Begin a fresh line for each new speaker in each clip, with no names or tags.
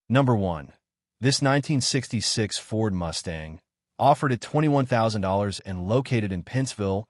Number 1. This 1966 Ford Mustang, offered at $21,000 and located in Pennsville,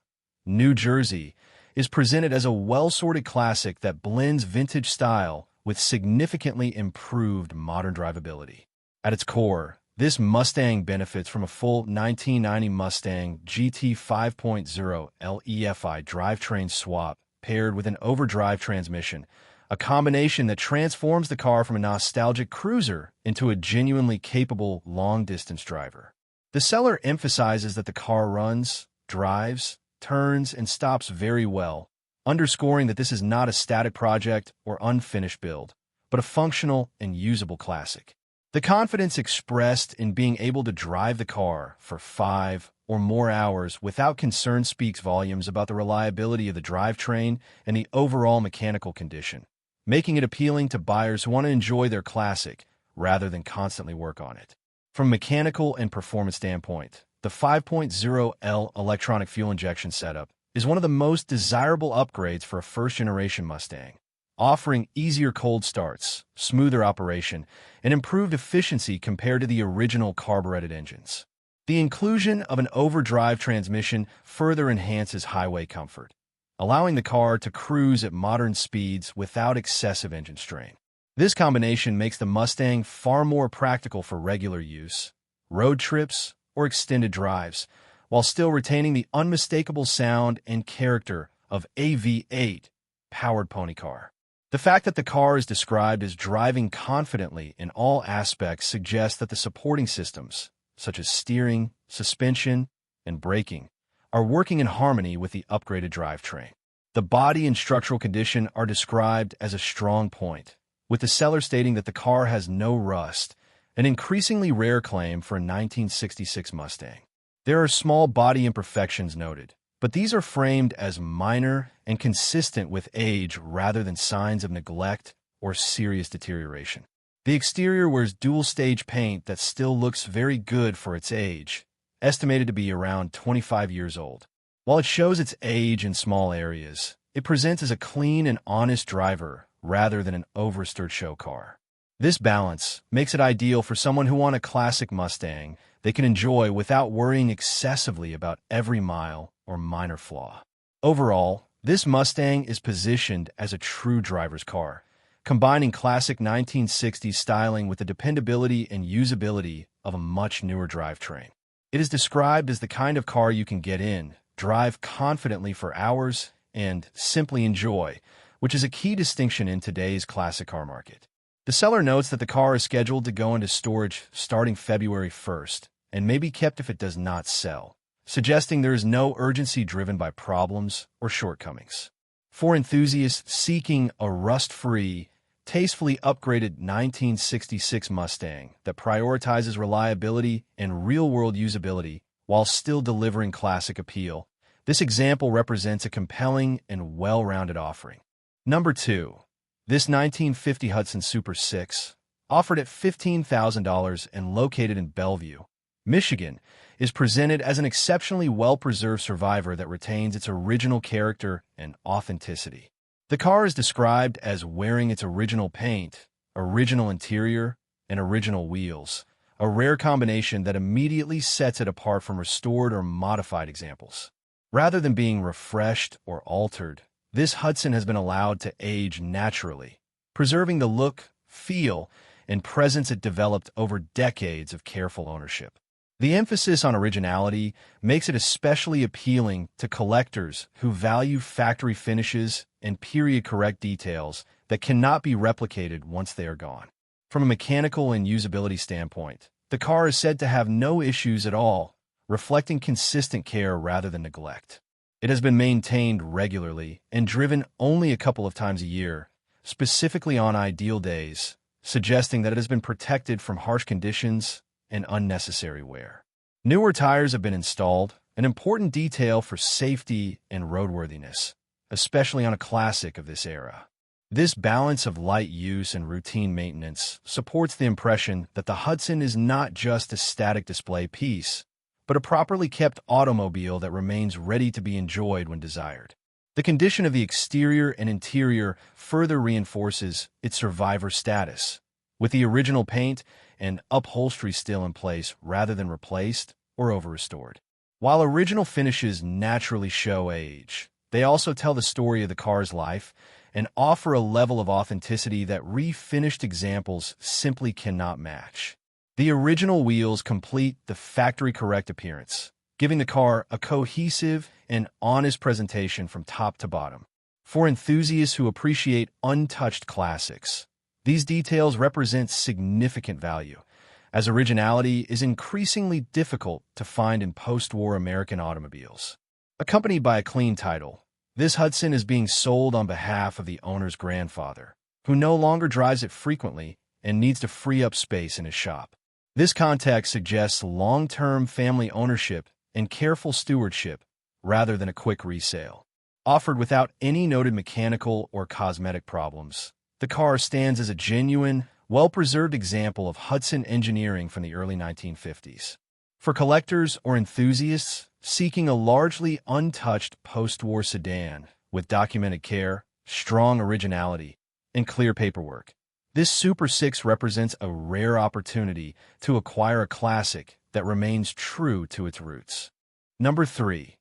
New Jersey, is presented as a well-sorted classic that blends vintage style with significantly improved modern drivability. At its core, this Mustang benefits from a full 1990 Mustang GT 5.0 LEFI drivetrain swap paired with an overdrive transmission, a combination that transforms the car from a nostalgic cruiser into a genuinely capable long-distance driver. The seller emphasizes that the car runs, drives, turns, and stops very well, underscoring that this is not a static project or unfinished build, but a functional and usable classic. The confidence expressed in being able to drive the car for 5 or more hours without concern speaks volumes about the reliability of the drivetrain and the overall mechanical condition, making it appealing to buyers who want to enjoy their classic rather than constantly work on it. From a mechanical and performance standpoint, the 5.0L electronic fuel injection setup is one of the most desirable upgrades for a first-generation Mustang, offering easier cold starts, smoother operation, and improved efficiency compared to the original carbureted engines. The inclusion of an overdrive transmission further enhances highway comfort, allowing the car to cruise at modern speeds without excessive engine strain. This combination makes the Mustang far more practical for regular use, road trips, or extended drives, while still retaining the unmistakable sound and character of a V8 powered pony car. The fact that the car is described as driving confidently in all aspects suggests that the supporting systems, such as steering, suspension, and braking, are working in harmony with the upgraded drivetrain. The body and structural condition are described as a strong point, with the seller stating that the car has no rust, an increasingly rare claim for a 1966 Mustang. There are small body imperfections noted, but these are framed as minor and consistent with age rather than signs of neglect or serious deterioration. The exterior wears dual-stage paint that still looks very good for its age, estimated to be around 25 years old. While it shows its age in small areas, it presents as a clean and honest driver rather than an overstirred show car. This balance makes it ideal for someone who wants a classic Mustang they can enjoy without worrying excessively about every mile or minor flaw. Overall, this Mustang is positioned as a true driver's car, combining classic 1960s styling with the dependability and usability of a much newer drivetrain. It is described as the kind of car you can get in, drive confidently for hours, and simply enjoy, which is a key distinction in today's classic car market. The seller notes that the car is scheduled to go into storage starting February 1st and may be kept if it does not sell, suggesting there is no urgency driven by problems or shortcomings. For enthusiasts seeking a rust-free, tastefully upgraded 1966 Mustang that prioritizes reliability and real-world usability while still delivering classic appeal, this example represents a compelling and well-rounded offering. Number 2. This 1950 Hudson Super 6, offered at $15,000 and located in Bellevue, Michigan, is presented as an exceptionally well-preserved survivor that retains its original character and authenticity. The car is described as wearing its original paint, original interior, and original wheels, a rare combination that immediately sets it apart from restored or modified examples. Rather than being refreshed or altered, this Hudson has been allowed to age naturally, preserving the look, feel, and presence it developed over decades of careful ownership. The emphasis on originality makes it especially appealing to collectors who value factory finishes and period-correct details that cannot be replicated once they are gone. From a mechanical and usability standpoint, the car is said to have no issues at all, reflecting consistent care rather than neglect. It has been maintained regularly and driven only a couple of times a year, specifically on ideal days, suggesting that it has been protected from harsh conditions and unnecessary wear. Newer tires have been installed, an important detail for safety and roadworthiness, especially on a classic of this era. This balance of light use and routine maintenance supports the impression that the Hudson is not just a static display piece, but a properly kept automobile that remains ready to be enjoyed when desired. The condition of the exterior and interior further reinforces its survivor status, with the original paint and upholstery still in place rather than replaced or over-restored. While original finishes naturally show age, they also tell the story of the car's life and offer a level of authenticity that refinished examples simply cannot match. The original wheels complete the factory-correct appearance, giving the car a cohesive and honest presentation from top to bottom. For enthusiasts who appreciate untouched classics, these details represent significant value, as originality is increasingly difficult to find in post-war American automobiles. Accompanied by a clean title, this Hudson is being sold on behalf of the owner's grandfather, who no longer drives it frequently and needs to free up space in his shop. This context suggests long-term family ownership and careful stewardship rather than a quick resale. Offered without any noted mechanical or cosmetic problems, the car stands as a genuine, well-preserved example of Hudson engineering from the early 1950s. For collectors or enthusiasts seeking a largely untouched post-war sedan with documented care, strong originality, and clear paperwork, this Super 6 represents a rare opportunity to acquire a classic that remains true to its roots. Number 3.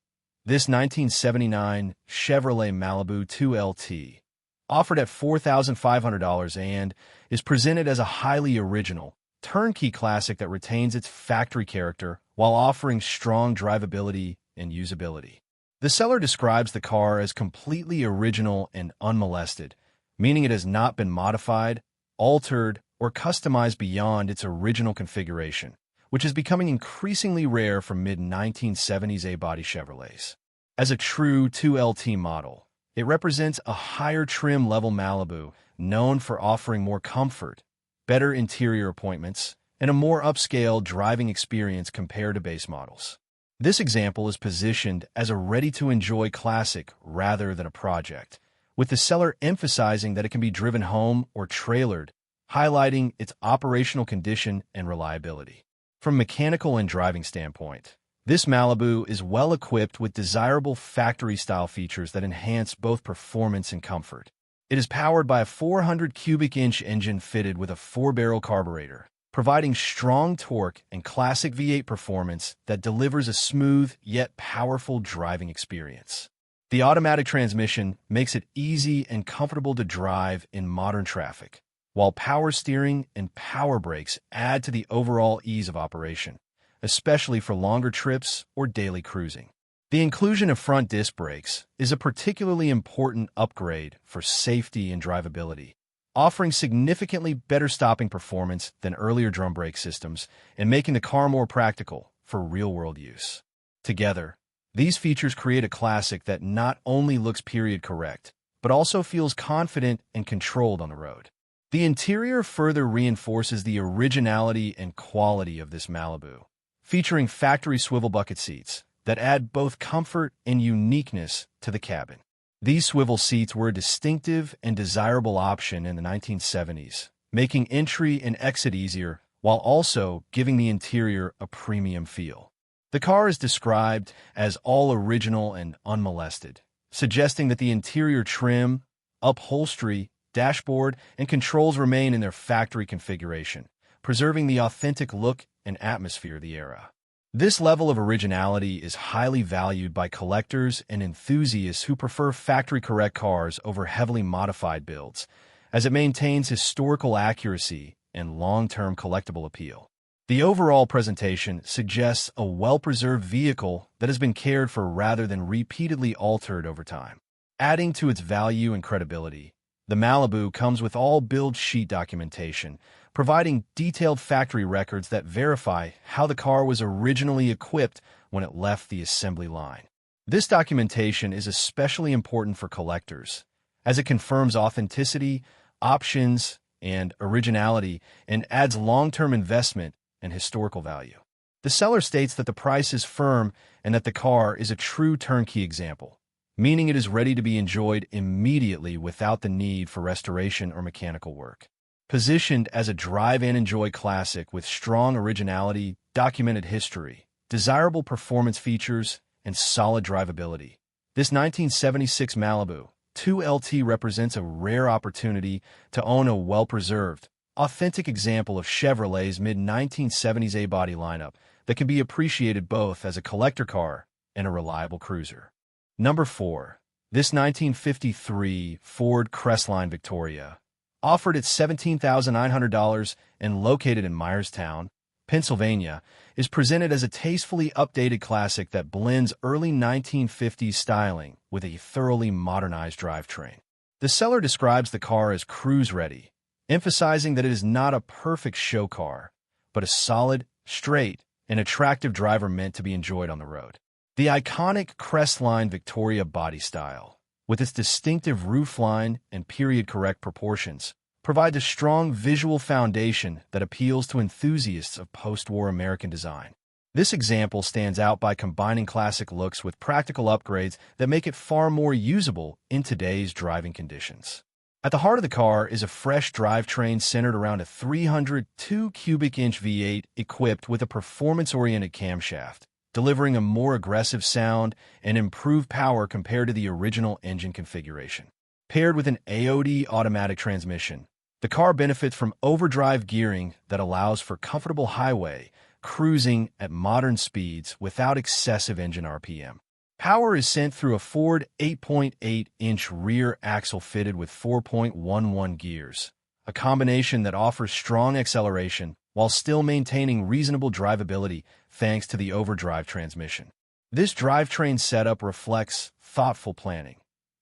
This 1979 Chevrolet Malibu 2LT, offered at $4,500 and is presented as a highly original, turnkey classic that retains its factory character while offering strong drivability and usability. The seller describes the car as completely original and unmolested, meaning it has not been modified, altered, or customized beyond its original configuration, which is becoming increasingly rare for mid-1970s A-body Chevrolets. As a true 2LT model, it represents a higher trim level Malibu known for offering more comfort, better interior appointments, and a more upscale driving experience compared to base models. This example is positioned as a ready-to-enjoy classic rather than a project, with the seller emphasizing that it can be driven home or trailered, highlighting its operational condition and reliability. From a mechanical and driving standpoint, this Malibu is well equipped with desirable factory-style features that enhance both performance and comfort. It is powered by a 400 cubic inch engine fitted with a 4-barrel carburetor, providing strong torque and classic V8 performance that delivers a smooth yet powerful driving experience. The automatic transmission makes it easy and comfortable to drive in modern traffic, while power steering and power brakes add to the overall ease of operation, especially for longer trips or daily cruising. The inclusion of front disc brakes is a particularly important upgrade for safety and drivability, offering significantly better stopping performance than earlier drum brake systems and making the car more practical for real-world use. Together, these features create a classic that not only looks period correct, but also feels confident and controlled on the road. The interior further reinforces the originality and quality of this Malibu, featuring factory swivel bucket seats that add both comfort and uniqueness to the cabin. These swivel seats were a distinctive and desirable option in the 1970s, making entry and exit easier while also giving the interior a premium feel. The car is described as all original and unmolested, suggesting that the interior trim, upholstery, dashboard, and controls remain in their factory configuration, preserving the authentic look and atmosphere of the era. This level of originality is highly valued by collectors and enthusiasts who prefer factory-correct cars over heavily modified builds, as it maintains historical accuracy and long-term collectible appeal. The overall presentation suggests a well-preserved vehicle that has been cared for rather than repeatedly altered over time. Adding to its value and credibility, the Malibu comes with all build sheet documentation, providing detailed factory records that verify how the car was originally equipped when it left the assembly line. This documentation is especially important for collectors, as it confirms authenticity, options, and originality, and adds long-term investment and historical value. The seller states that the price is firm and that the car is a true turnkey example, meaning it is ready to be enjoyed immediately without the need for restoration or mechanical work. Positioned as a drive-and-enjoy classic with strong originality, documented history, desirable performance features, and solid drivability, this 1976 Malibu 2LT represents a rare opportunity to own a well-preserved, authentic example of Chevrolet's mid-1970s A-body lineup that can be appreciated both as a collector car and a reliable cruiser. Number 4. This 1953 Ford Crestline Victoria, offered at $17,900 and located in Myerstown, Pennsylvania, is presented as a tastefully updated classic that blends early 1950s styling with a thoroughly modernized drivetrain. The seller describes the car as cruise-ready, emphasizing that it is not a perfect show car, but a solid, straight, and attractive driver meant to be enjoyed on the road. The iconic Crestline Victoria body style, with its distinctive roofline and period-correct proportions, provides a strong visual foundation that appeals to enthusiasts of post-war American design. This example stands out by combining classic looks with practical upgrades that make it far more usable in today's driving conditions. At the heart of the car is a fresh drivetrain centered around a 302 cubic inch V8 equipped with a performance-oriented camshaft, delivering a more aggressive sound and improved power compared to the original engine configuration. Paired with an AOD automatic transmission, the car benefits from overdrive gearing that allows for comfortable highway cruising at modern speeds without excessive engine RPM. Power is sent through a Ford 8.8-inch rear axle fitted with 4.11 gears, a combination that offers strong acceleration while still maintaining reasonable drivability thanks to the overdrive transmission. This drivetrain setup reflects thoughtful planning,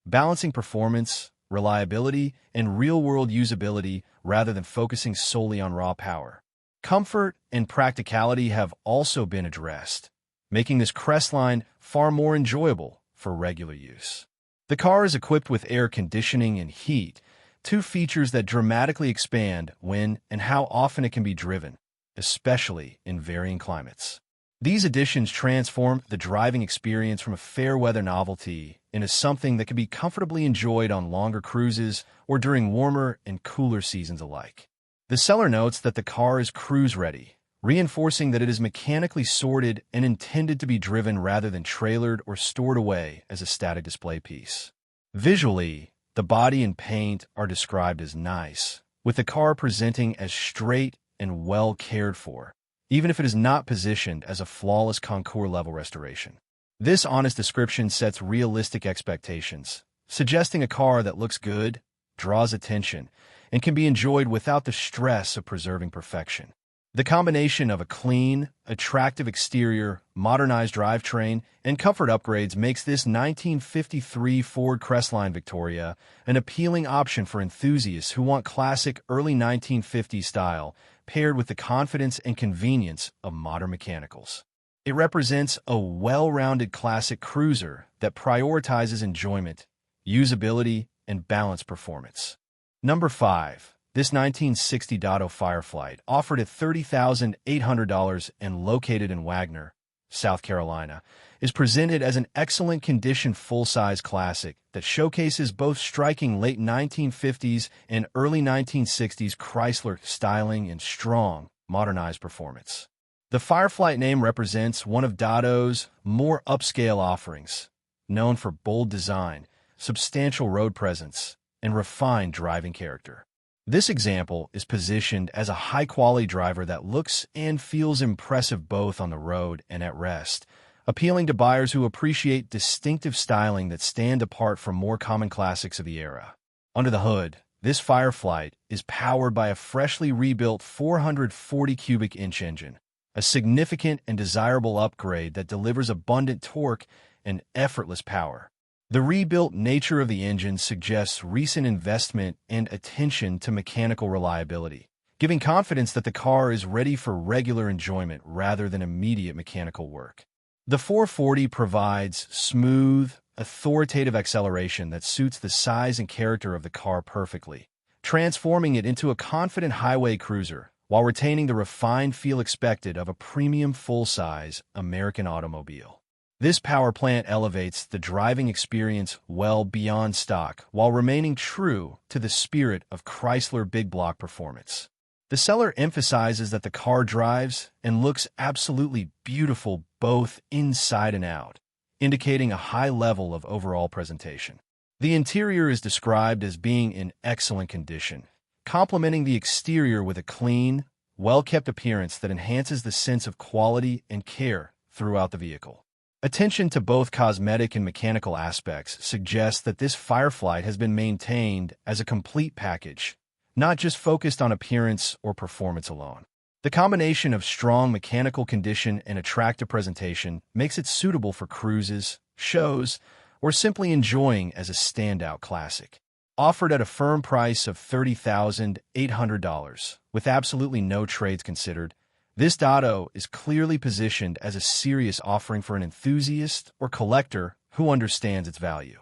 balancing performance, reliability, and real-world usability rather than focusing solely on raw power. Comfort and practicality have also been addressed, making this Crestline far more enjoyable for regular use. The car is equipped with air conditioning and heat, two features that dramatically expand when and how often it can be driven, especially in varying climates. These additions transform the driving experience from a fair-weather novelty into something that can be comfortably enjoyed on longer cruises or during warmer and cooler seasons alike. The seller notes that the car is cruise-ready, reinforcing that it is mechanically sorted and intended to be driven rather than trailered or stored away as a static display piece. Visually, the body and paint are described as nice, with the car presenting as straight and well cared for, even if it is not positioned as a flawless concours-level restoration. This honest description sets realistic expectations, suggesting a car that looks good, draws attention, and can be enjoyed without the stress of preserving perfection. The combination of a clean, attractive exterior, modernized drivetrain, and comfort upgrades makes this 1953 Ford Crestline Victoria an appealing option for enthusiasts who want classic early 1950s style paired with the confidence and convenience of modern mechanicals. It represents a well-rounded classic cruiser that prioritizes enjoyment, usability, and balanced performance. Number 5. This 1960 Dodge Firefly, offered at $30,800 and located in Wagner, South Carolina, is presented as an excellent condition full-size classic that showcases both striking late 1950s and early 1960s Chrysler styling and strong, modernized performance. The Firefly name represents one of Dodge's more upscale offerings, known for bold design, substantial road presence, and refined driving character. This example is positioned as a high-quality driver that looks and feels impressive both on the road and at rest, appealing to buyers who appreciate distinctive styling that stand apart from more common classics of the era. Under the hood, this Firefly is powered by a freshly rebuilt 440 cubic inch engine, a significant and desirable upgrade that delivers abundant torque and effortless power. The rebuilt nature of the engine suggests recent investment and attention to mechanical reliability, giving confidence that the car is ready for regular enjoyment rather than immediate mechanical work. The 440 provides smooth, authoritative acceleration that suits the size and character of the car perfectly, transforming it into a confident highway cruiser while retaining the refined feel expected of a premium full-size American automobile. This power plant elevates the driving experience well beyond stock while remaining true to the spirit of Chrysler big block performance. The seller emphasizes that the car drives and looks absolutely beautiful both inside and out, indicating a high level of overall presentation. The interior is described as being in excellent condition, complementing the exterior with a clean, well-kept appearance that enhances the sense of quality and care throughout the vehicle. Attention to both cosmetic and mechanical aspects suggests that this Firefly has been maintained as a complete package, not just focused on appearance or performance alone. The combination of strong mechanical condition and attractive presentation makes it suitable for cruises, shows, or simply enjoying as a standout classic. Offered at a firm price of $30,800, with absolutely no trades considered, this Dotto is clearly positioned as a serious offering for an enthusiast or collector who understands its value.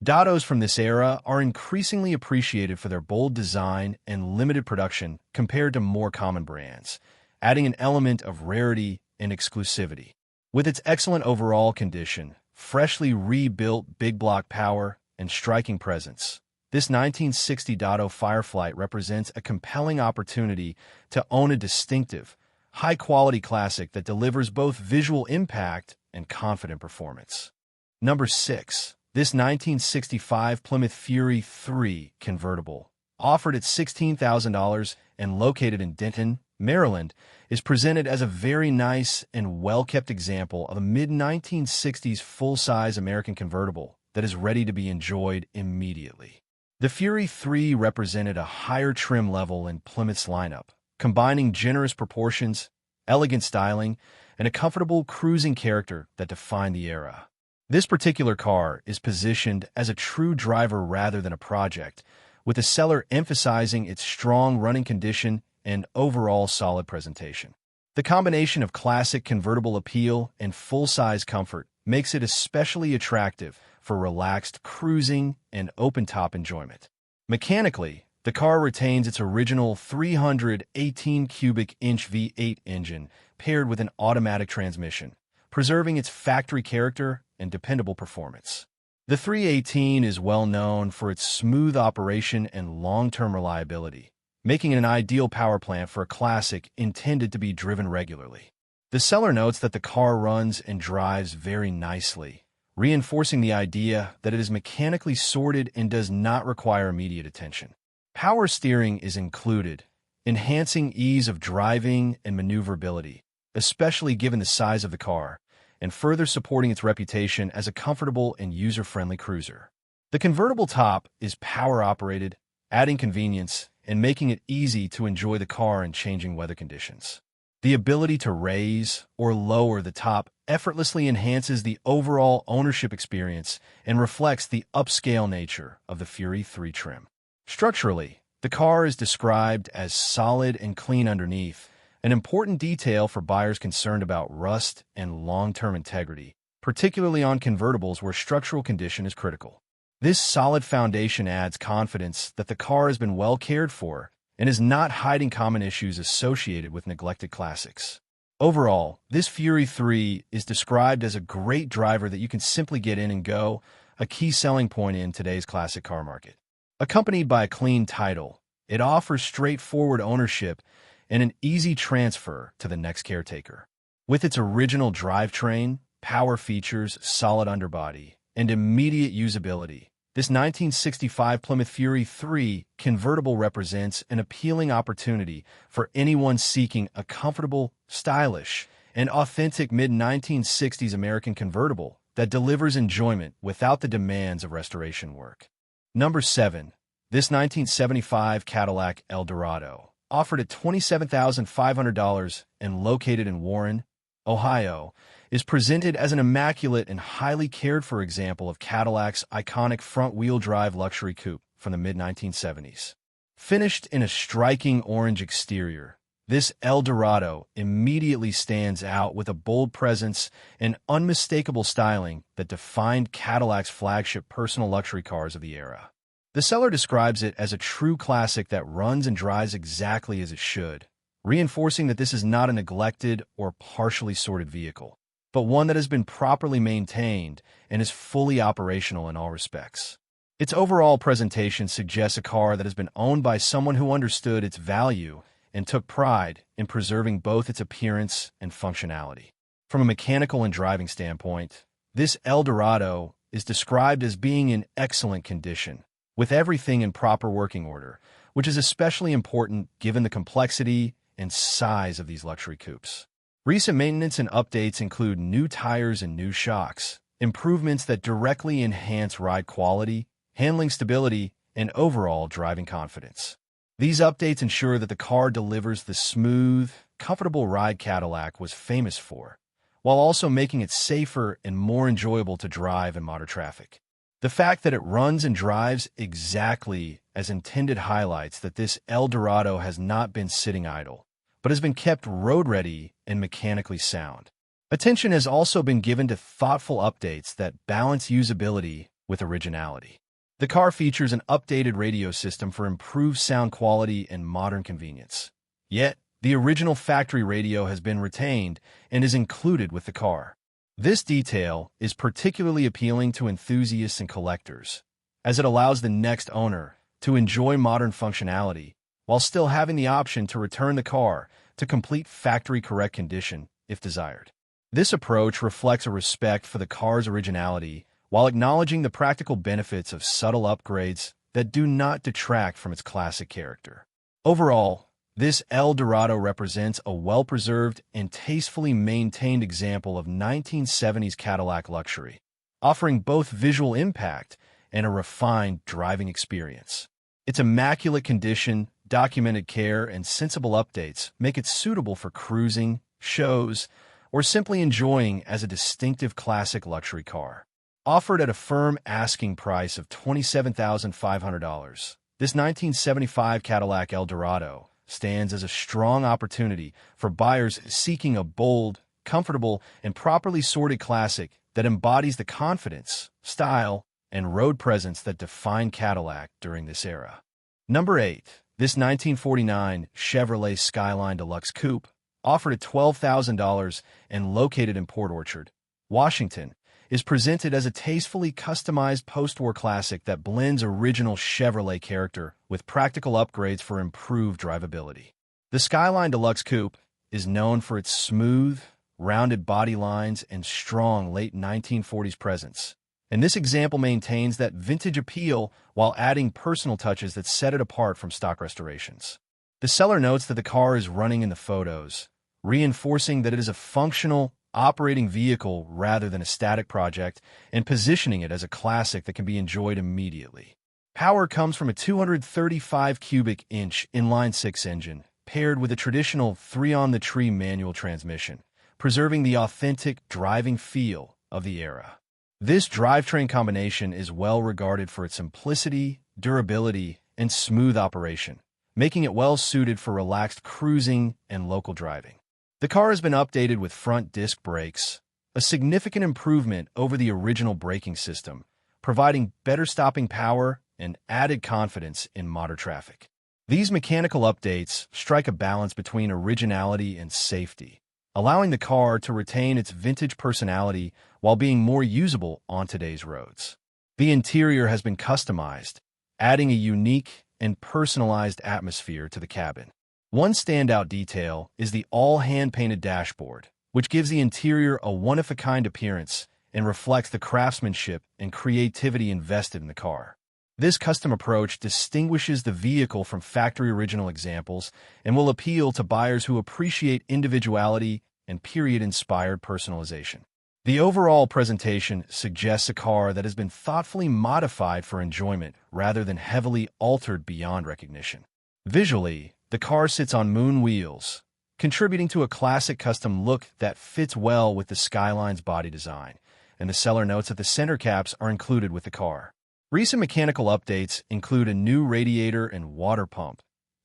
Dottos from this era are increasingly appreciated for their bold design and limited production compared to more common brands, adding an element of rarity and exclusivity. With its excellent overall condition, freshly rebuilt big block power, and striking presence, this 1960 Dotto Firefly represents a compelling opportunity to own a distinctive, high-quality classic that delivers both visual impact and confident performance. Number 6. This 1965 Plymouth Fury 3 convertible, offered at $16,000 and located in Denton, Maryland, is presented as a very nice and well-kept example of a mid-1960s full-size American convertible that is ready to be enjoyed immediately. The Fury 3 represented a higher trim level in Plymouth's lineup, combining generous proportions, elegant styling, and a comfortable cruising character that defined the era. This particular car is positioned as a true driver rather than a project, with the seller emphasizing its strong running condition and overall solid presentation. The combination of classic convertible appeal and full-size comfort makes it especially attractive for relaxed cruising and open-top enjoyment. Mechanically, the car retains its original 318 cubic inch V8 engine paired with an automatic transmission, preserving its factory character and dependable performance. The 318 is well known for its smooth operation and long-term reliability, making it an ideal power plant for a classic intended to be driven regularly. The seller notes that the car runs and drives very nicely, reinforcing the idea that it is mechanically sorted and does not require immediate attention. Power steering is included, enhancing ease of driving and maneuverability, especially given the size of the car, and further supporting its reputation as a comfortable and user-friendly cruiser. The convertible top is power-operated, adding convenience and making it easy to enjoy the car in changing weather conditions. The ability to raise or lower the top effortlessly enhances the overall ownership experience and reflects the upscale nature of the Fury 3 trim. Structurally, the car is described as solid and clean underneath, an important detail for buyers concerned about rust and long-term integrity, particularly on convertibles where structural condition is critical. This solid foundation adds confidence that the car has been well cared for and is not hiding common issues associated with neglected classics. Overall, this Fury 3 is described as a great driver that you can simply get in and go, a key selling point in today's classic car market. Accompanied by a clean title, it offers straightforward ownership and an easy transfer to the next caretaker. With its original drivetrain, power features, solid underbody, and immediate usability, this 1965 Plymouth Fury 3 convertible represents an appealing opportunity for anyone seeking a comfortable, stylish, and authentic mid-1960s American convertible that delivers enjoyment without the demands of restoration work. Number 7. This 1975 Cadillac Eldorado, offered at $27,500 and located in Warren, Ohio, is presented as an immaculate and highly cared-for example of Cadillac's iconic front-wheel drive luxury coupe from the mid-1970s. Finished in a striking orange exterior, this Eldorado immediately stands out with a bold presence and unmistakable styling that defined Cadillac's flagship personal luxury cars of the era. The seller describes it as a true classic that runs and drives exactly as it should, reinforcing that this is not a neglected or partially sorted vehicle, but one that has been properly maintained and is fully operational in all respects. Its overall presentation suggests a car that has been owned by someone who understood its value and took pride in preserving both its appearance and functionality. From a mechanical and driving standpoint, this Eldorado is described as being in excellent condition, with everything in proper working order, which is especially important given the complexity and size of these luxury coupes. Recent maintenance and updates include new tires and new shocks, improvements that directly enhance ride quality, handling stability, and overall driving confidence. These updates ensure that the car delivers the smooth, comfortable ride Cadillac was famous for, while also making it safer and more enjoyable to drive in modern traffic. The fact that it runs and drives exactly as intended highlights that this El Dorado has not been sitting idle, but has been kept road-ready and mechanically sound. Attention has also been given to thoughtful updates that balance usability with originality. The car features an updated radio system for improved sound quality and modern convenience. Yet, the original factory radio has been retained and is included with the car. This detail is particularly appealing to enthusiasts and collectors, as it allows the next owner to enjoy modern functionality while still having the option to return the car to complete factory-correct condition if desired. This approach reflects a respect for the car's originality while acknowledging the practical benefits of subtle upgrades that do not detract from its classic character. Overall, this El Dorado represents a well-preserved and tastefully maintained example of 1970s Cadillac luxury, offering both visual impact and a refined driving experience. Its immaculate condition, documented care, and sensible updates make it suitable for cruising, shows, or simply enjoying as a distinctive classic luxury car. Offered at a firm asking price of $27,500, this 1975 Cadillac El Dorado stands as a strong opportunity for buyers seeking a bold, comfortable, and properly sorted classic that embodies the confidence, style, and road presence that defined Cadillac during this era. Number 8. This 1949 Chevrolet Skyline Deluxe Coupe, offered at $12,000 and located in Port Orchard, Washington, is presented as a tastefully customized post-war classic that blends original Chevrolet character with practical upgrades for improved drivability. The Skyline Deluxe Coupe is known for its smooth, rounded body lines and strong late 1940s presence, and this example maintains that vintage appeal while adding personal touches that set it apart from stock restorations. The seller notes that the car is running in the photos, reinforcing that it is a functional, operating vehicle rather than a static project, and positioning it as a classic that can be enjoyed immediately. Power comes from a 235 cubic inch inline-six engine, paired with a traditional 3-on-the-tree manual transmission, preserving the authentic driving feel of the era. This drivetrain combination is well regarded for its simplicity, durability, and smooth operation, making it well suited for relaxed cruising and local driving. The car has been updated with front disc brakes, a significant improvement over the original braking system, providing better stopping power and added confidence in modern traffic. These mechanical updates strike a balance between originality and safety, allowing the car to retain its vintage personality while being more usable on today's roads. The interior has been customized, adding a unique and personalized atmosphere to the cabin. One standout detail is the all-hand-painted dashboard, which gives the interior a one-of-a-kind appearance and reflects the craftsmanship and creativity invested in the car. This custom approach distinguishes the vehicle from factory-original examples and will appeal to buyers who appreciate individuality and period-inspired personalization. The overall presentation suggests a car that has been thoughtfully modified for enjoyment rather than heavily altered beyond recognition. Visually, the car sits on moon wheels, contributing to a classic custom look that fits well with the Skyline's body design, and the seller notes that the center caps are included with the car. Recent mechanical updates include a new radiator and water pump,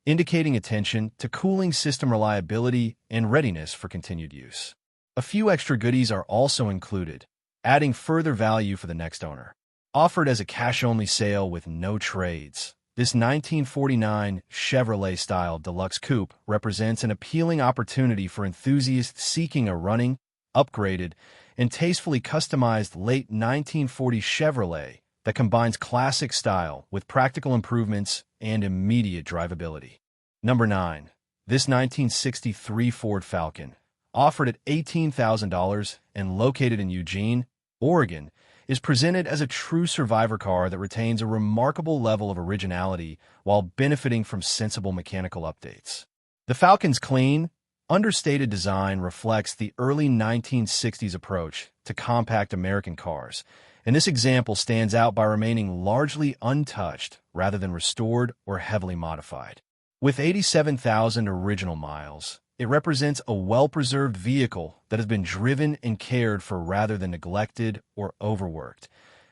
indicating attention to cooling system reliability and readiness for continued use. A few extra goodies are also included, adding further value for the next owner. Offered as a cash-only sale with no trades, this 1949 Chevrolet-style deluxe coupe represents an appealing opportunity for enthusiasts seeking a running, upgraded, and tastefully customized late 1940s Chevrolet that combines classic style with practical improvements and immediate drivability. Number 9. This 1963 Ford Falcon, offered at $18,000 and located in Eugene, Oregon, is presented as a true survivor car that retains a remarkable level of originality while benefiting from sensible mechanical updates. The Falcon's clean, understated design reflects the early 1960s approach to compact American cars, and this example stands out by remaining largely untouched rather than restored or heavily modified. With 87,000 original miles, it represents a well-preserved vehicle that has been driven and cared for rather than neglected or overworked,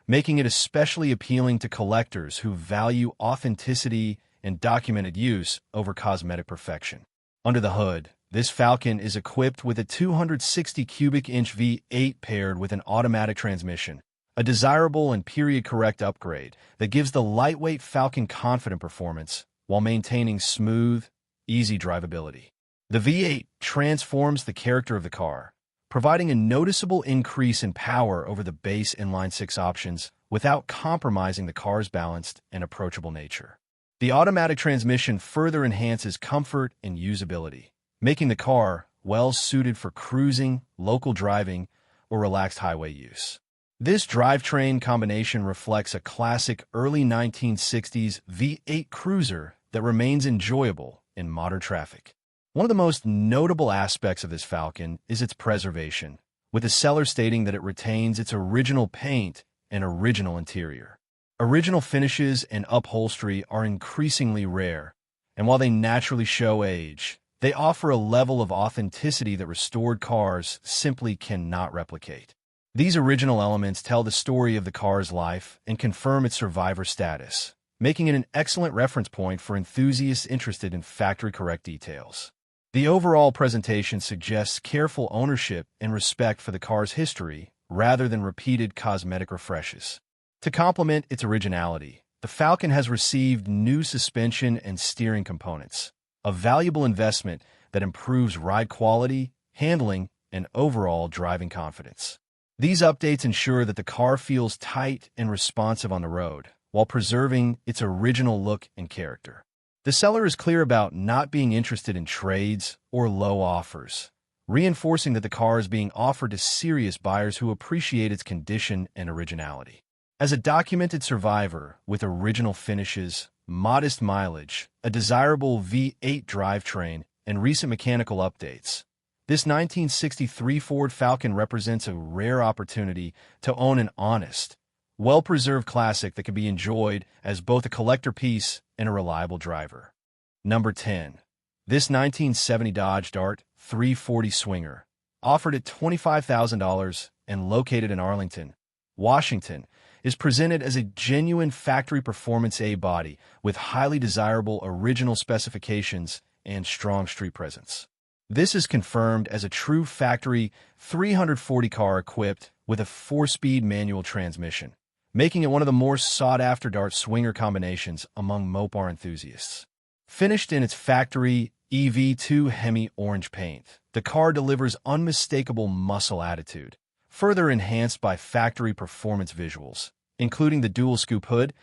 making it especially appealing to collectors who value authenticity and documented use over cosmetic perfection. Under the hood, this Falcon is equipped with a 260 cubic inch V8 paired with an automatic transmission, a desirable and period-correct upgrade that gives the lightweight Falcon confident performance while maintaining smooth, easy drivability. The V8 transforms the character of the car, providing a noticeable increase in power over the base inline-six options without compromising the car's balanced and approachable nature. The automatic transmission further enhances comfort and usability, making the car well-suited for cruising, local driving, or relaxed highway use. This drivetrain combination reflects a classic early 1960s V8 cruiser that remains enjoyable in modern traffic. One of the most notable aspects of this Falcon is its preservation, with the seller stating that it retains its original paint and original interior. Original finishes and upholstery are increasingly rare, and while they naturally show age, they offer a level of authenticity that restored cars simply cannot replicate. These original elements tell the story of the car's life and confirm its survivor status, making it an excellent reference point for enthusiasts interested in factory-correct details. The overall presentation suggests careful ownership and respect for the car's history rather than repeated cosmetic refreshes. To complement its originality, the Falcon has received new suspension and steering components, a valuable investment that improves ride quality, handling, and overall driving confidence. These updates ensure that the car feels tight and responsive on the road, while preserving its original look and character. The seller is clear about not being interested in trades or low offers, reinforcing that the car is being offered to serious buyers who appreciate its condition and originality. As a documented survivor with original finishes, modest mileage, a desirable V8 drivetrain, and recent mechanical updates, this 1963 Ford Falcon represents a rare opportunity to own an honest, well-preserved classic that can be enjoyed as both a collector piece and a reliable driver. Number 10. This 1970 Dodge Dart 340 Swinger, offered at $25,000 and located in Arlington, Washington, is presented as a genuine factory performance A-body with highly desirable original specifications and strong street presence. This is confirmed as a true factory 340 car equipped with a 4-speed manual transmission, making it one of the more sought-after Dart Swinger combinations among Mopar enthusiasts. Finished in its factory EV2 Hemi orange paint, the car delivers unmistakable muscle attitude, further enhanced by factory performance visuals, including the dual scoop hood,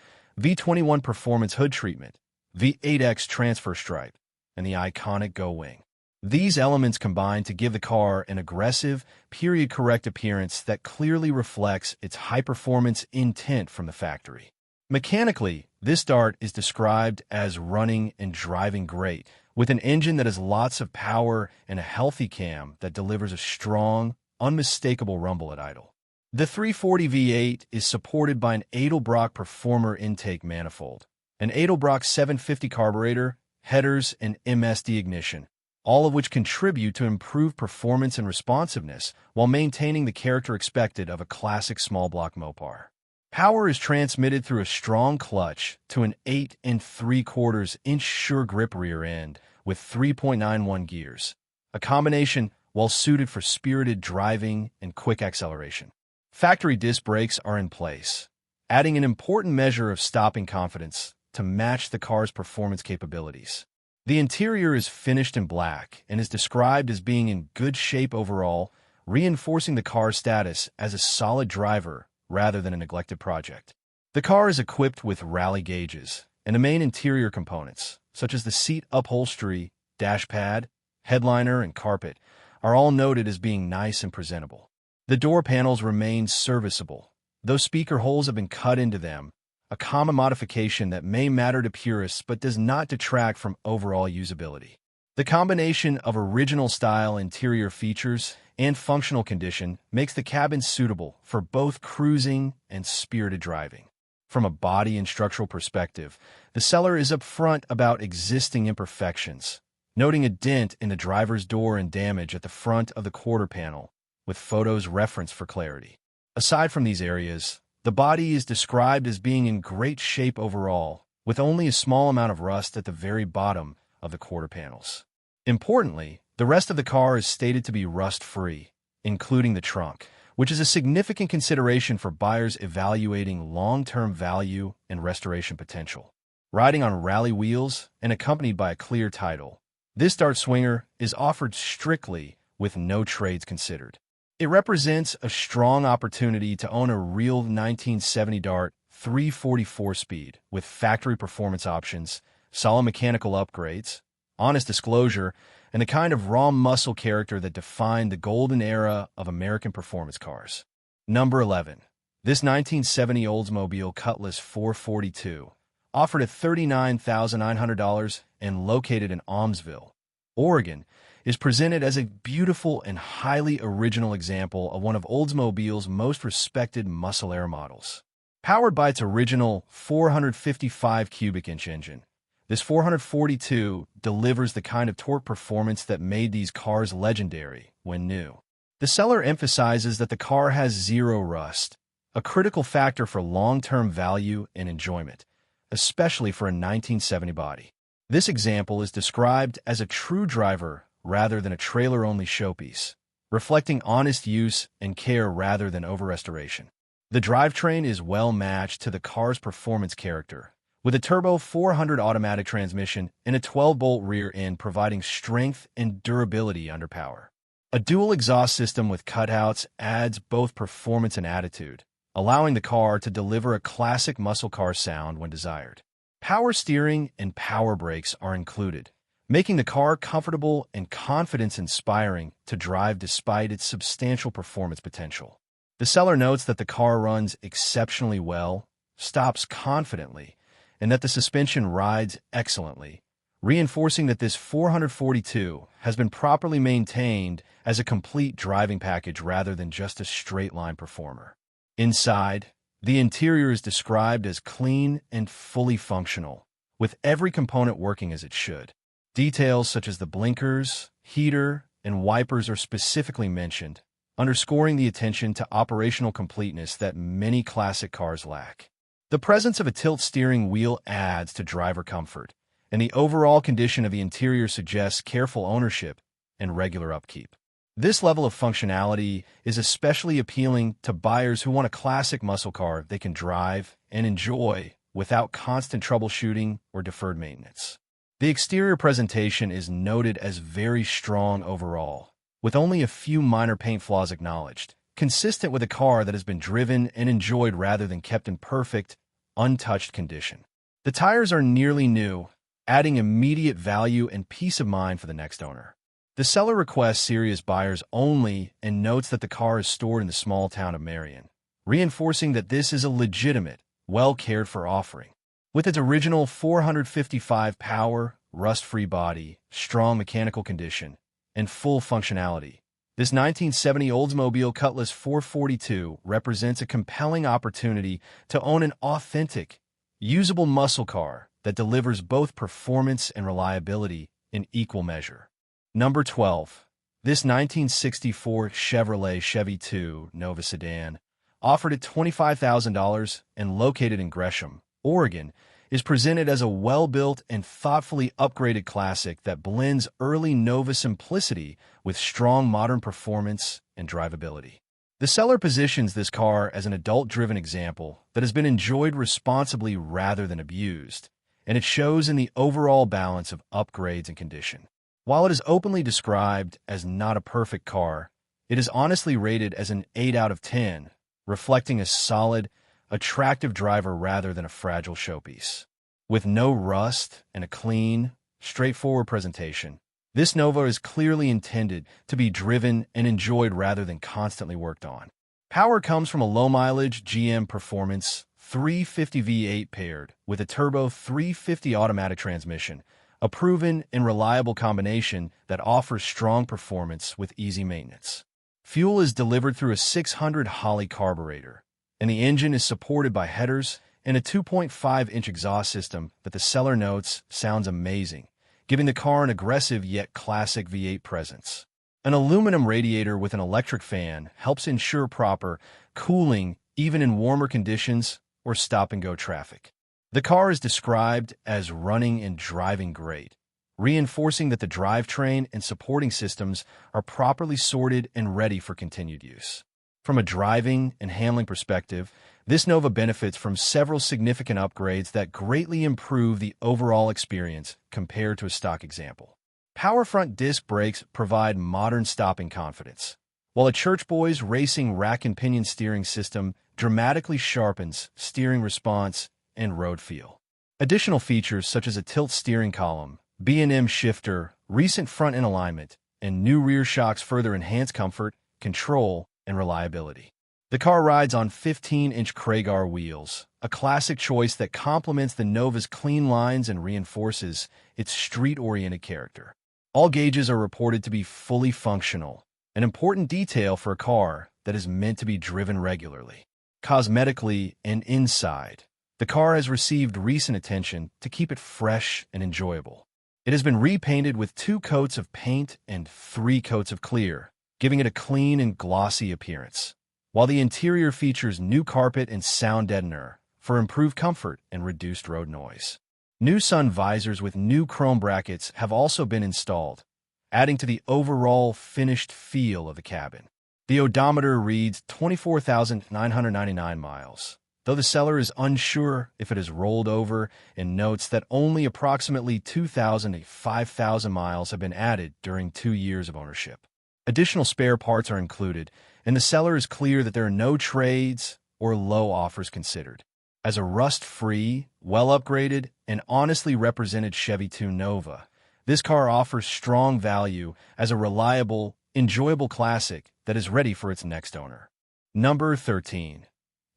V21 performance hood treatment, V8X transfer stripe, and the iconic Go Wing. These elements combine to give the car an aggressive, period-correct appearance that clearly reflects its high-performance intent from the factory. Mechanically, this Dart is described as running and driving great, with an engine that has lots of power and a healthy cam that delivers a strong, unmistakable rumble at idle. The 340 V8 is supported by an Edelbrock Performer intake manifold, an Edelbrock 750 carburetor, headers, and MSD ignition, all of which contribute to improved performance and responsiveness while maintaining the character expected of a classic small-block Mopar. Power is transmitted through a strong clutch to an 8 3/4-inch sure grip rear end with 3.91 gears, a combination well-suited for spirited driving and quick acceleration. Factory disc brakes are in place, adding an important measure of stopping confidence to match the car's performance capabilities. The interior is finished in black and is described as being in good shape overall, reinforcing the car's status as a solid driver rather than a neglected project. The car is equipped with rally gauges and the main interior components, such as the seat upholstery, dash pad, headliner, and carpet, are all noted as being nice and presentable. The door panels remain serviceable, Those speaker holes have been cut into them, a common modification that may matter to purists but does not detract from overall usability. The combination of original style interior features and functional condition makes the cabin suitable for both cruising and spirited driving. From a body and structural perspective, the seller is upfront about existing imperfections, noting a dent in the driver's door and damage at the front of the quarter panel, with photos referenced for clarity. Aside from these areas, the body is described as being in great shape overall, with only a small amount of rust at the very bottom of the quarter panels. Importantly, the rest of the car is stated to be rust-free, including the trunk, which is a significant consideration for buyers evaluating long-term value and restoration potential. Riding on rally wheels and accompanied by a clear title, this Dart Swinger is offered strictly with no trades considered. It represents a strong opportunity to own a real 1970 Dart 344 speed with factory performance options, solid mechanical upgrades, honest disclosure, and the kind of raw muscle character that defined the golden era of American performance cars. Number 11. This 1970 Oldsmobile Cutlass 442, offered at $39,900 and located in Almsville, Oregon, is presented as a beautiful and highly original example of one of Oldsmobile's most respected muscle air models. Powered by its original 455 cubic inch engine, this 442 delivers the kind of torque performance that made these cars legendary when new. The seller emphasizes that the car has zero rust, a critical factor for long-term value and enjoyment, especially for a 1970 body. This example is described as a true driver rather than a trailer-only showpiece, reflecting honest use and care rather than over-restoration. The drivetrain is well matched to the car's performance character, with a turbo 400 automatic transmission and a 12-bolt rear end providing strength and durability under power. A dual exhaust system with cutouts adds both performance and attitude, allowing the car to deliver a classic muscle car sound when desired. Power steering and power brakes are included, making the car comfortable and confidence-inspiring to drive despite its substantial performance potential. The seller notes that the car runs exceptionally well, stops confidently, and that the suspension rides excellently, reinforcing that this 442 has been properly maintained as a complete driving package rather than just a straight-line performer. Inside, the interior is described as clean and fully functional, with every component working as it should. Details such as the blinkers, heater, and wipers are specifically mentioned, underscoring the attention to operational completeness that many classic cars lack. The presence of a tilt steering wheel adds to driver comfort, and the overall condition of the interior suggests careful ownership and regular upkeep. This level of functionality is especially appealing to buyers who want a classic muscle car they can drive and enjoy without constant troubleshooting or deferred maintenance. The exterior presentation is noted as very strong overall, with only a few minor paint flaws acknowledged, consistent with a car that has been driven and enjoyed rather than kept in perfect, untouched condition. The tires are nearly new, adding immediate value and peace of mind for the next owner. The seller requests serious buyers only and notes that the car is stored in the small town of Marion, reinforcing that this is a legitimate, well-cared-for offering. With its original 455 power, rust-free body, strong mechanical condition, and full functionality, this 1970 Oldsmobile Cutlass 442 represents a compelling opportunity to own an authentic, usable muscle car that delivers both performance and reliability in equal measure. Number 12. This 1964 Chevrolet Chevy 2 Nova Sedan, offered at $25,000 and located in Gresham, Oregon, is presented as a well-built and thoughtfully upgraded classic that blends early Nova simplicity with strong modern performance and drivability. The seller positions this car as an adult-driven example that has been enjoyed responsibly rather than abused, and it shows in the overall balance of upgrades and condition. While it is openly described as not a perfect car, it is honestly rated as an 8 out of 10, reflecting a solid, attractive driver rather than a fragile showpiece. With no rust and a clean, straightforward presentation, this Nova is clearly intended to be driven and enjoyed rather than constantly worked on. Power comes from a low-mileage GM Performance 350 V8 paired with a turbo 350 automatic transmission, a proven and reliable combination that offers strong performance with easy maintenance. Fuel is delivered through a 600 Holley carburetor, and the engine is supported by headers and a 2.5-inch exhaust system that the seller notes sounds amazing, giving the car an aggressive yet classic V8 presence. An aluminum radiator with an electric fan helps ensure proper cooling even in warmer conditions or stop-and-go traffic. The car is described as running and driving great, reinforcing that the drivetrain and supporting systems are properly sorted and ready for continued use. From a driving and handling perspective, this Nova benefits from several significant upgrades that greatly improve the overall experience compared to a stock example. Power front disc brakes provide modern stopping confidence, while a Church Boys racing rack and pinion steering system dramatically sharpens steering response and road feel. Additional features such as a tilt steering column, B&M shifter, recent front-end alignment, and new rear shocks further enhance comfort, control, and reliability. The car rides on 15-inch Craigar wheels, a classic choice that complements the Nova's clean lines and reinforces its street-oriented character. All gauges are reported to be fully functional, an important detail for a car that is meant to be driven regularly. Cosmetically and inside, the car has received recent attention to keep it fresh and enjoyable. It has been repainted with 2 coats of paint and 3 coats of clear, giving it a clean and glossy appearance, while the interior features new carpet and sound deadener for improved comfort and reduced road noise. New sun visors with new chrome brackets have also been installed, adding to the overall finished feel of the cabin. The odometer reads 24,999 miles, though the seller is unsure if it has rolled over and notes that only approximately 2,000 to 5,000 miles have been added during 2 years of ownership. Additional spare parts are included, and the seller is clear that there are no trades or low offers considered. As a rust-free, well-upgraded, and honestly represented Chevy 2 Nova, this car offers strong value as a reliable, enjoyable classic that is ready for its next owner. Number 13.